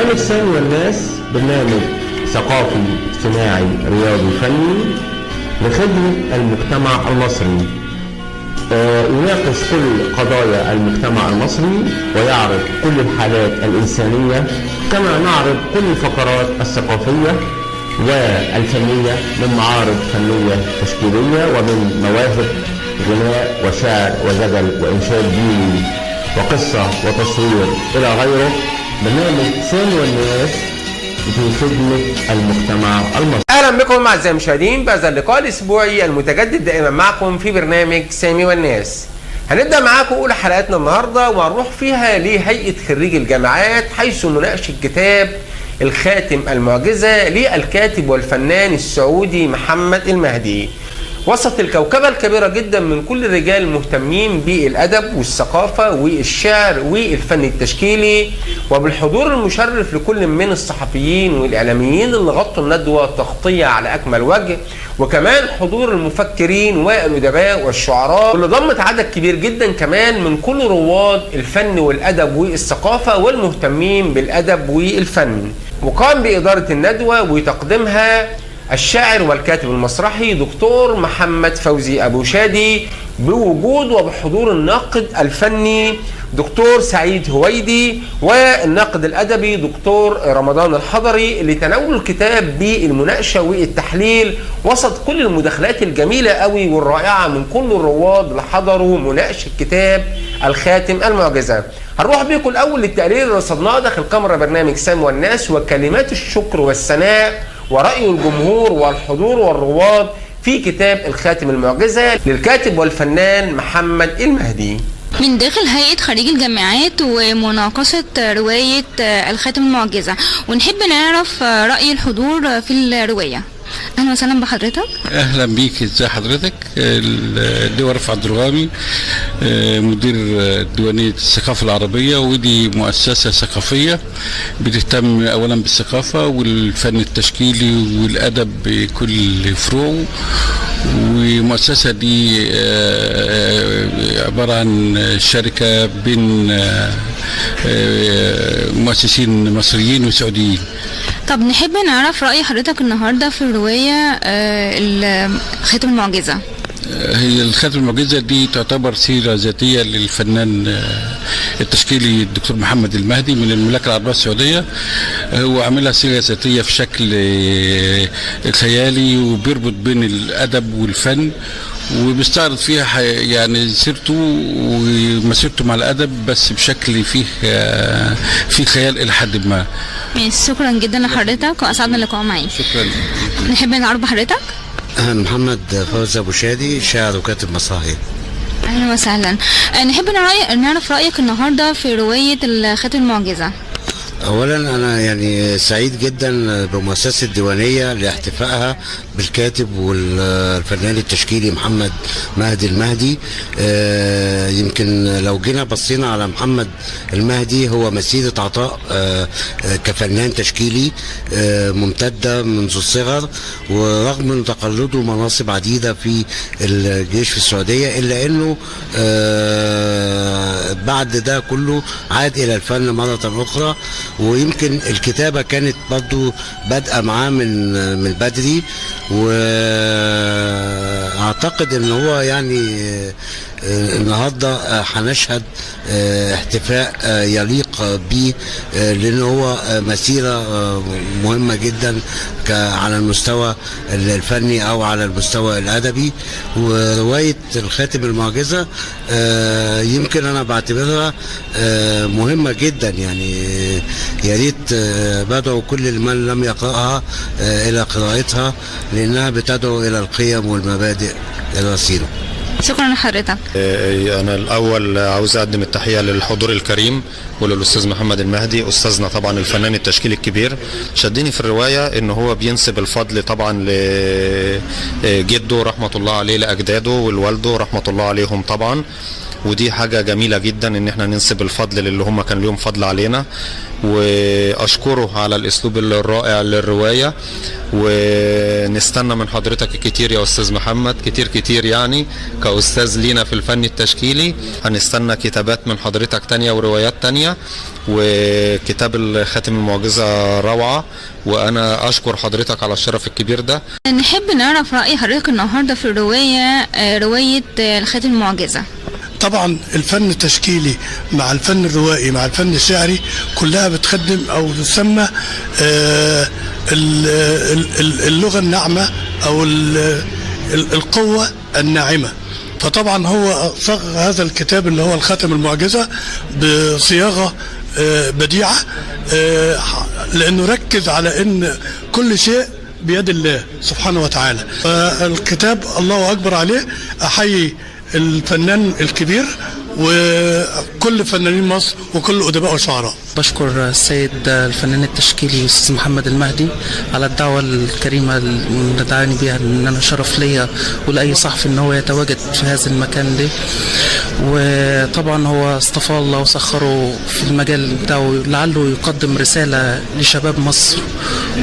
برنامج سامي والناس برنامج ثقافي اجتماعي رياضي فني لخدمة المجتمع المصري. يناقش كل قضايا المجتمع المصري ويعرض كل الحالات الإنسانية، كما نعرض كل الفقرات الثقافية والفنية من معارض فنية تشكيلية ومن مواهب غناء وشعر وجدل وإنشاد ديني وقصة وتصوير إلى غيره. برنامج سامي والناس في خدمة المجتمع المصري. اهلا بكم اعزائي المشاهدين بهذا اللقاء الاسبوعي المتجدد دائما معكم في برنامج سامي والناس. هنبدا معاكم اولى حلقاتنا النهارده وهنروح فيها لهيئه خريجي الجامعات حيث نناقش كتاب الخاتم المعجزه للكاتب والفنان السعودي محمد المهدي، وسط الكوكبة الكبيرة جدا من كل الرجال المهتمين بالأدب والثقافة والشعر والفن التشكيلي، وبالحضور المشرف لكل من الصحفيين والإعلاميين اللي غطوا الندوة تغطية على أكمل وجه، وكمان حضور المفكرين والأدباء والشعراء، واللي ضمت عدد كبير جدا كمان من كل رواد الفن والأدب والثقافة والمهتمين بالأدب والفن. وقام بإدارة الندوة وتقديمها الشاعر والكاتب المسرحي دكتور محمد فوزي أبو شادي، بوجود وبحضور الناقد الفني دكتور سعيد هويدي والناقد الأدبي دكتور رمضان الحضري، اللي تناولوا الكتاب بالمناقشة والتحليل وسط كل المداخلات الجميلة قوي والرائعة من كل الرواد اللي حضروا مناقشة كتاب الخاتم المعجزة. هنروح بيكم الأول للتقرير اللي رصدناه داخل كاميرا برنامج سامي والناس وكلمات الشكر والثناء ورأي الجمهور والحضور والرواد في كتاب الخاتم المعجزة للكاتب والفنان محمد المهدي. من داخل هيئة خريجي الجامعات ومناقشة رواية الخاتم المعجزة، ونحب نعرف رأي الحضور في الرواية. اهلا وسهلا بحضرتك. اهلا بيك، ازي حضرتك؟ اللواء رفعت درغامي، مدير ديوانيه الثقافه العربيه، ودي مؤسسه ثقافيه بتهتم اولا بالثقافه والفن التشكيلي والادب بكل فروعه. والمؤسسه دي عباره عن شركه بين مؤسسين مصريين وسعوديين. طب نحب نعرف رأي حضرتك النهارده في الرواية خاتم المعجزة. هي الخاتم المعجزة دي تعتبر سيرة ذاتية للفنان التشكيلي الدكتور محمد المهدي من المملكة العربية السعودية. هو عاملها سيرة ذاتية في شكل خيالي وبيربط بين الأدب والفن، وبيستعرض فيها يعني سيرته ومسيرته مع الأدب بس بشكل فيه خيال إلى حد ما. شكرا جدا لحضرتك وأسعدنا اللقاء معاك. شكرا. نحب نعرف حضرتك؟ محمد فوزي أبو شادي، شاعر وكاتب مسرحي. أهلا وسهلا. نحب نعرف رأيك النهارده في رواية الخاتم المعجزة. اولا انا يعني سعيد جدا بمؤسسه الديوانيه لاحتفائها بالكاتب والفنان التشكيلي محمد مهدي المهدي. يمكن لو جينا بصينا على محمد المهدي هو مسيره عطاء كفنان تشكيلي ممتده منذ الصغر، ورغم من تقلده مناصب عديده في الجيش في السعوديه الا انه بعد ده كله عاد الى الفن مره اخرى. ويمكن الكتابة كانت برضو بادئة معاه من بدري، واعتقد ان هو يعني النهارده هنشهد احتفاء يليق به، لان هو مسيره مهمه جدا على المستوى الفني او على المستوى الادبي. وروايه الخاتم المعجزه يمكن انا بعتبرها مهمه جدا، يعني يا ريت بدعو كل من لم يقراها الى قراءتها، لانها بتدعو الى القيم والمبادئ الرصينه. شكرا لحضرتك. انا الاول عاوز اقدم التحيه للحضور الكريم وللاستاذ محمد المهدي، استاذنا طبعا الفنان التشكيلي الكبير. شدني في الروايه ان هو بينسب الفضل طبعا لجده رحمه الله عليه، لاجداده والوالده رحمه الله عليهم طبعا. ودي حاجة جميلة جدا ان احنا ننسب الفضل للي هم كان لهم فضل علينا، واشكره على الاسلوب الرائع للرواية. ونستنى من حضرتك كتير يا استاذ محمد، كتير يعني كأستاذ لينا في الفن التشكيلي. هنستنى كتابات من حضرتك تانية وروايات تانية، وكتاب الخاتم المعجزة روعة، وانا اشكر حضرتك على الشرف الكبير ده. نحب نعرف رأي حضرتك النهاردة في رواية الخاتم المعجزة. طبعا الفن التشكيلي مع الفن الروائي مع الفن الشعري كلها بتخدم او تسمى اللغة الناعمة او القوة الناعمة. فطبعا هو صاغ هذا الكتاب اللي هو الخاتم المعجزة بصياغة بديعة، لانه ركز على ان كل شيء بيد الله سبحانه وتعالى. الكتاب الله اكبر عليه. احيي الفنان الكبير وكل فنانين مصر وكل أدباء وشعراء. بشكر السيد الفنان التشكيلي الأستاذ محمد المهدي على الدعوة الكريمة اللي دعاني بها، ان انا شرف ليا ولاي صحفي ان هو يتواجد في هذا المكان ده. وطبعا هو اصطفى الله وسخره في المجال بتاعه لعله يقدم رسالة لشباب مصر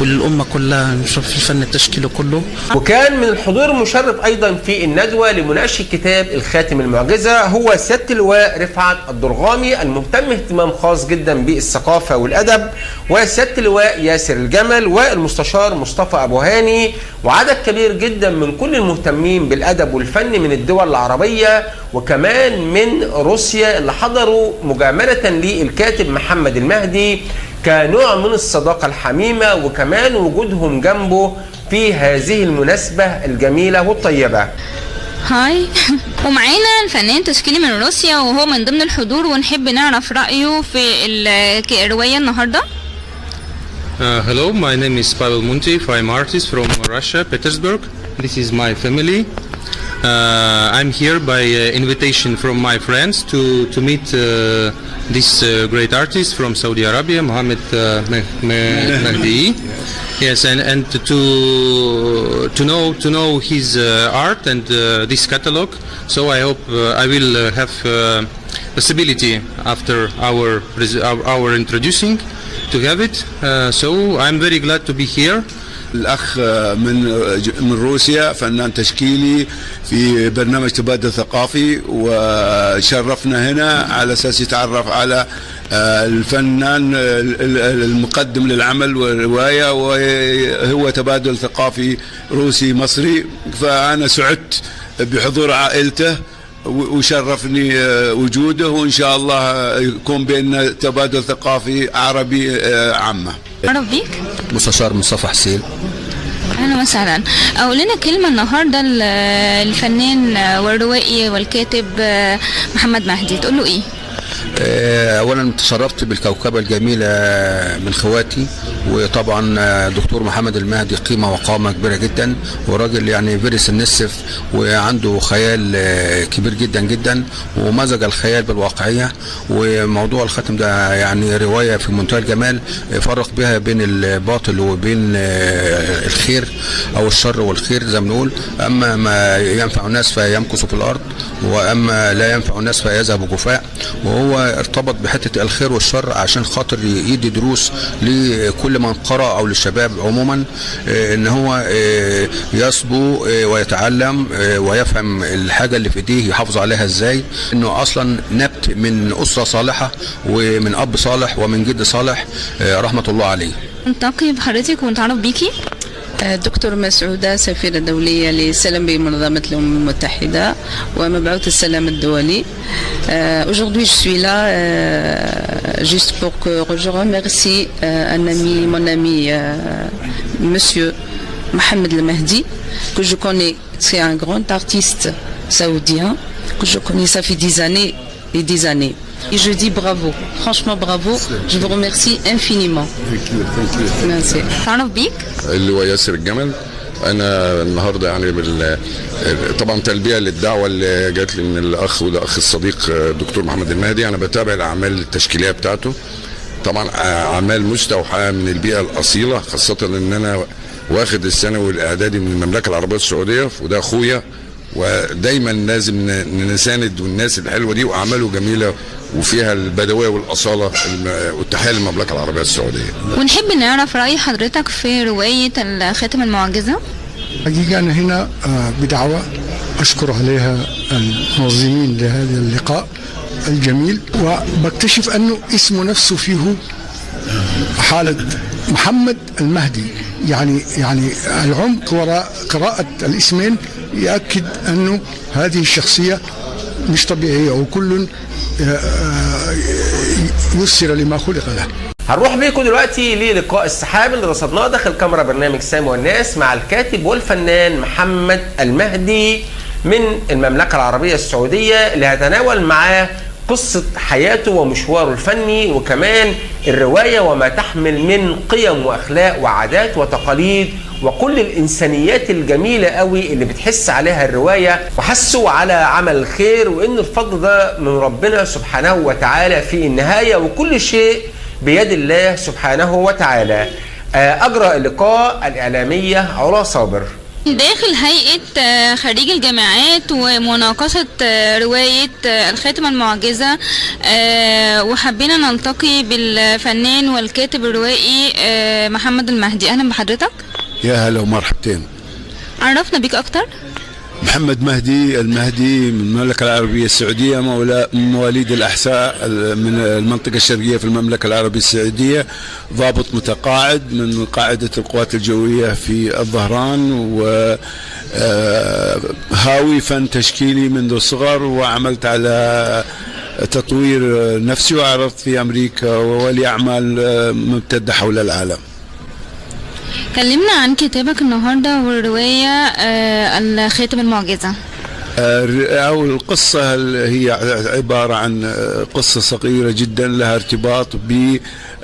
وللأمة كلها في الفن التشكيلي كله. وكان من الحضور المشرف ايضا في الندوة لمناقشة كتاب الخاتم المعجزة هو سيادة اللواء رفعت الضرغامي المهتم اهتمام خاص جدا بالثقافة والأدب، وسيادة اللواء ياسر الجمل، والمستشار مصطفى أبو هاني، وعدد كبير جدا من كل المهتمين بالأدب والفن من الدول العربية وكمان من روسيا اللي حضروا مجاملة للكاتب محمد المهدي كنوع من الصداقة الحميمة، وكمان وجودهم جنبه في هذه المناسبة الجميلة والطيبة. هاي ومعانا الفنان تشكيلي من روسيا وهو من ضمن الحضور، ونحب نعرف رأيه في الرواية النهاردة. Hello, my name is Pavel Munteev. I'm an artist from Russia, Petersburg. This is my family. I'm here by invitation from my friends to meet this great artist from Saudi Arabia, Mohammed Mehdi. Yes, and to know his art and this catalog. So I hope I will have possibility after our introducing to have it. So I'm very glad to be here. الأخ من روسيا فنان تشكيلي في برنامج تبادل ثقافي، وشرفنا هنا على أساس يتعرف على الفنان المقدم للعمل والرواية، وهو تبادل ثقافي روسي مصري. فأنا سعدت بحضور عائلته وشرفني وجوده، وإن شاء الله يكون بيننا تبادل ثقافي عربي عامة. أعرف بيك؟ مستشار مصطفى حسين. أهلا وسهلا. أقول لنا كلمة النهاردة الفنان والروائي والكاتب محمد مهدي، تقول له إيه؟ اولا تشرفت بالكوكبه الجميله من خواتي، وطبعا دكتور محمد المهدي قيمه وقامه كبيره جدا، وراجل يعني فيري سنسف وعنده خيال كبير جدا جدا، ومزج الخيال بالواقعيه. وموضوع الخاتم ده يعني روايه في منتهى الجمال، فرق بها بين الباطل وبين الخير او الشر والخير زي ما بنقول. اما ما ينفع الناس فيمكث في الارض، واما لا ينفع الناس فيذهب جفاء. وهو ارتبط بحته الخير والشر عشان خاطر يدي دروس لكل من قرأ او للشباب عموما، ان هو يصبو ويتعلم ويفهم الحاجه اللي في ايديه يحافظ عليها ازاي، انه اصلا نبت من اسره صالحه ومن اب صالح ومن جد صالح رحمه الله عليه. نلتقي بحضرتك ونتعرف بيكي. دكتور مسعودة، سفيرة دولية للسلام بمنظمة الأمم المتحدة ومبعوث السلام الدولي. Aujourd'hui je suis là juste pour que je remercie mon ami monsieur Mohamed El Mehdi, que je connais. C'est un grand artiste saoudien que je connais, ça fait des années et des années. Et je dis bravo, franchement bravo, je vous remercie infiniment. Merci. تعرف بيك؟ اللي هو ياسر الجمل. انا النهارده يعني طبعا تلبيه للدعوه اللي جات لي من الاخ والاخ الصديق الدكتور محمد المهدي. انا بتابع الاعمال التشكيليه بتاعته، طبعا اعمال مستوحاه من البيئه الاصيله، خاصه ان انا واخد الثانوي والاعدادي من المملكه العربيه السعوديه، وده اخويا ودايما لازم نساند والناس الحلوه دي، واعماله جميله وفيها البدويه والاصاله، والتحيه للمملكه العربيه السعوديه. ونحب نعرف رأي حضرتك في رواية الخاتم المعجزة. حقيقة أنا هنا بدعوة أشكر عليها المنظمين لهذا اللقاء الجميل، وبكتشف أنه اسمه نفسه فيه حالة محمد المهدي، يعني العمق وراء قراءة الاسمين يأكد أنه هذه الشخصية مش طبيعية، وكل يسر لما خلق له. هنروح بيكم دلوقتي للقاء السحاب اللي رصدناه داخل كاميرا برنامج سامي والناس مع الكاتب والفنان محمد المهدي من المملكة العربية السعودية، اللي هتناول معاه قصة حياته ومشواره الفني، وكمان الرواية وما تحمل من قيم وأخلاق وعادات وتقاليد وكل الإنسانيات الجميلة قوي اللي بتحس عليها الرواية، وحسوا على عمل الخير وإن الفضل ده من ربنا سبحانه وتعالى في النهاية، وكل شيء بيد الله سبحانه وتعالى. أجرى اللقاء الإعلامية علا صابر داخل هيئة خريج الجامعات ومناقشة رواية الخاتم المعجزة، وحبينا نلتقي بالفنان والكاتب الروائي محمد المهدي. أهلا بحضرتك. يا هلا ومرحبتين. عرفنا بيك أكتر. محمد مهدي المهدي من المملكة العربية السعودية، من مواليد الأحساء من المنطقة الشرقية في المملكة العربية السعودية، ضابط متقاعد من قاعدة القوات الجوية في الظهران، وهاوي فن تشكيلي منذ الصغر، وعملت على تطوير نفسي وعرضت في أمريكا وولي أعمال ممتدة حول العالم. كلمنا عن كتابك النهارده والروايه الخاتم المعجزه. أو القصة هي عبارة عن قصة صغيرة جدا لها ارتباط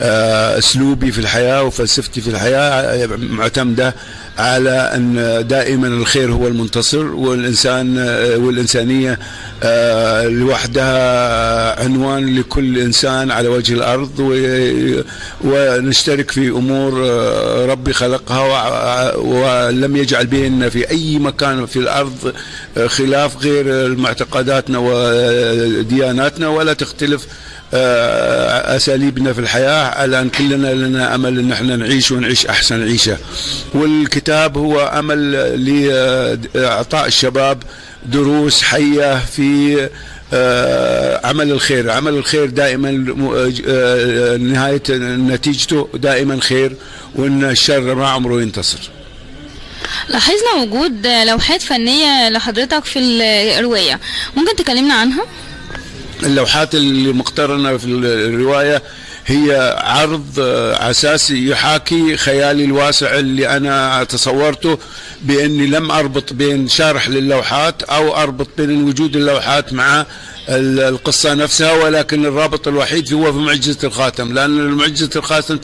بأسلوبي في الحياة وفلسفتي في الحياة، معتمدة على أن دائما الخير هو المنتصر، والإنسانية لوحدها عنوان لكل إنسان على وجه الأرض، ونشترك في أمور ربي خلقها ولم يجعل بيننا في أي مكان في الأرض خلاف غير معتقداتنا ودياناتنا، ولا تختلف أساليبنا في الحياة، على أن كلنا لنا أمل أن احنا نعيش ونعيش أحسن عيشة. والكتاب هو أمل لإعطاء الشباب دروس حية في عمل الخير. عمل الخير دائما نهاية نتيجته دائما خير، وأن الشر ما عمره ينتصر. لاحظنا وجود لوحات فنية لحضرتك في الرواية، ممكن تكلمنا عنها؟ اللوحات اللي مقترنة في الرواية هي عرض أساسي يحاكي خيالي الواسع اللي أنا تصورته، بأني لم أربط بين شرح للوحات أو أربط بين وجود اللوحات مع القصة نفسها، ولكن الرابط الوحيد هو في معجزة الخاتم، لأن معجزة الخاتم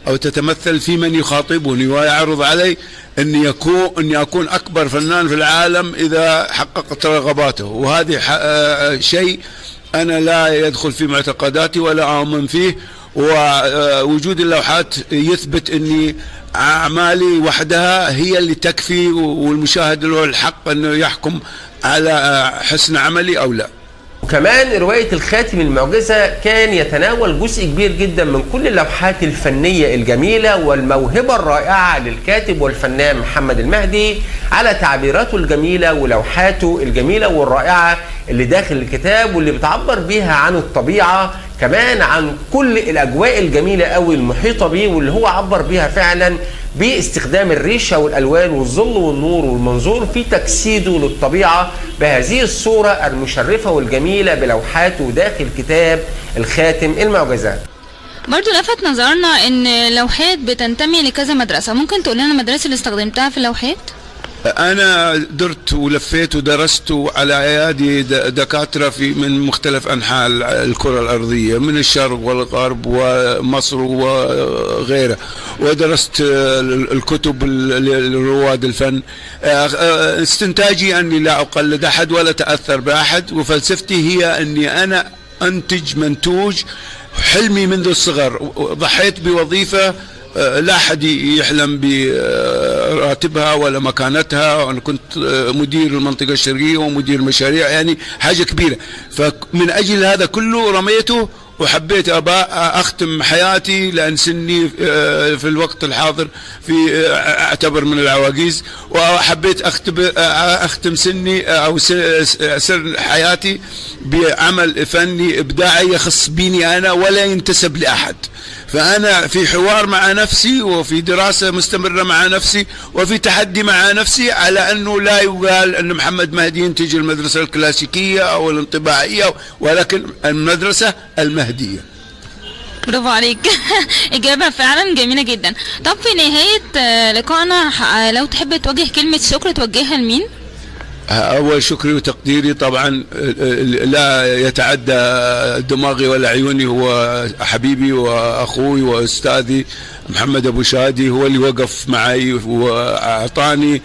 تتمثل في من يخاطبني ويعرض علي أني أكون أكبر فنان في العالم إذا حققت رغباته، وهذه شيء أنا لا يدخل في معتقداتي ولا أؤمن فيه. ووجود اللوحات يثبت أني أعمالي وحدها هي اللي تكفي، والمشاهد له الحق أنه يحكم على حسن عملي أو لا. وكمان رواية الخاتم المعجزة كان يتناول جزء كبير جدا من كل اللوحات الفنية الجميلة والموهبة الرائعة للكاتب والفنان محمد المهدي على تعبيراته الجميلة ولوحاته الجميلة والرائعة اللي داخل الكتاب، واللي بتعبر بيها عن الطبيعة، كمان عن كل الأجواء الجميلة قوي المحيطة بيه، واللي هو عبر بيها فعلا باستخدام الريشة والألوان والظل والنور والمنظور في تجسيده للطبيعة بهذه الصورة المشرفة والجميلة بلوحاته داخل كتاب الخاتم المعجزة. برضو لفت نظرنا ان لوحات بتنتمي لكذا مدرسة، ممكن تقول لنا المدرسة اللي استخدمتها في اللوحات؟ أنا درت ولفيت ودرست على أيادي دكاترة من مختلف أنحاء الكرة الأرضية، من الشرق والغرب ومصر وغيره، ودرست الكتب لرواد الفن. استنتاجي أني لا أقلد أحد ولا تأثر بأحد، وفلسفتي هي أني أنا أنتج منتوج حلمي منذ الصغر. ضحيت بوظيفة لا أحد يحلم راتبها ولا مكانتها، وأنا كنت مدير المنطقة الشرقية ومدير مشاريع، يعني حاجة كبيرة. فمن أجل هذا كله رميته وحبيت أختم حياتي، لأن سني في الوقت الحاضر أعتبر من العواجيز، وحبيت أختم سني أو سر حياتي بعمل فني إبداعي يخص بيني أنا ولا ينتسب لأحد. فأنا في حوار مع نفسي وفي دراسة مستمرة مع نفسي وفي تحدي مع نفسي على أنه لا يقال أن محمد مهدي ينتج المدرسة الكلاسيكية أو الانطباعية، ولكن المدرسة المهدية. برافو عليك. إجابة فعلا جميلة جدا. طب في نهاية لقائنا لو تحب توجه كلمة شكر توجهها لمين؟ أول شكري وتقديري طبعا لا يتعدى دماغي ولا عيوني، هو حبيبي وأخوي وأستاذي محمد أبو شادي، هو اللي وقف معي وأعطاني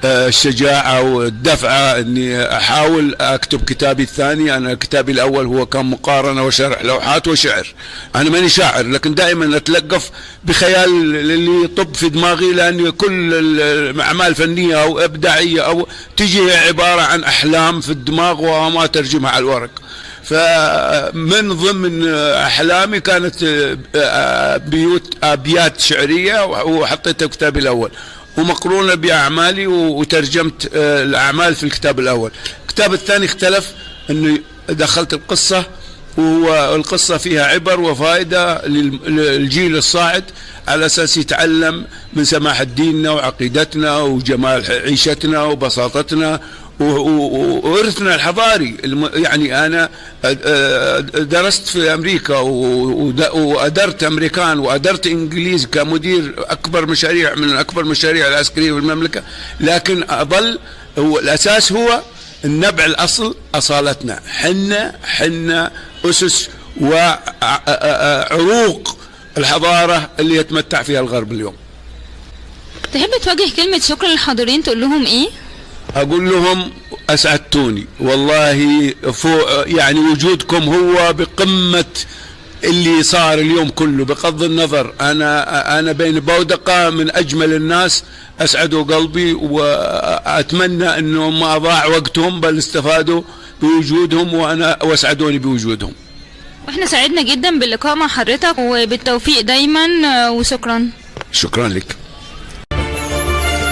الشجاعة والدفعة أني أحاول أكتب كتابي الثاني. أنا كتابي الأول هو كان مقارنة وشرح لوحات وشعر، أنا ماني شاعر لكن دائما أتلقف بخيال اللي يطب في دماغي، لأن كل الأعمال فنية أو إبداعية أو تجي عبارة عن أحلام في الدماغ وما ترجمها على الورق. فمن ضمن أحلامي كانت أبيات شعرية وحطيتها في كتابي الأول ومقرونة بأعمالي، وترجمت الأعمال في الكتاب الأول. الكتاب الثاني اختلف، أني دخلت القصة، والقصة فيها عبر وفائدة للجيل الصاعد على أساس يتعلم من سماحة ديننا وعقيدتنا وجمال عيشتنا وبساطتنا وإرثنا الحضاري. يعني أنا درست في أمريكا وأدرت أمريكان وأدرت إنجليز كمدير أكبر مشاريع من أكبر المشاريع العسكرية في المملكة، لكن أظل هو الأساس هو النبع الأصل أصالتنا، حنا أسس وعروق الحضارة اللي يتمتع فيها الغرب اليوم. تحب توجه كلمة شكر للحاضرين تقول لهم إيه؟ أقول لهم أسعدتوني والله، فوق يعني وجودكم هو بقمة اللي صار اليوم كله، بغض النظر أنا بين بودقة من أجمل الناس، أسعدوا قلبي وأتمنى أنه ما ضاع وقتهم بل استفادوا بوجودهم وأسعدوني بوجودهم. واحنا سعدنا جدا باللقاء مع حضرتك وبالتوفيق دايما وشكرا. شكرا لك.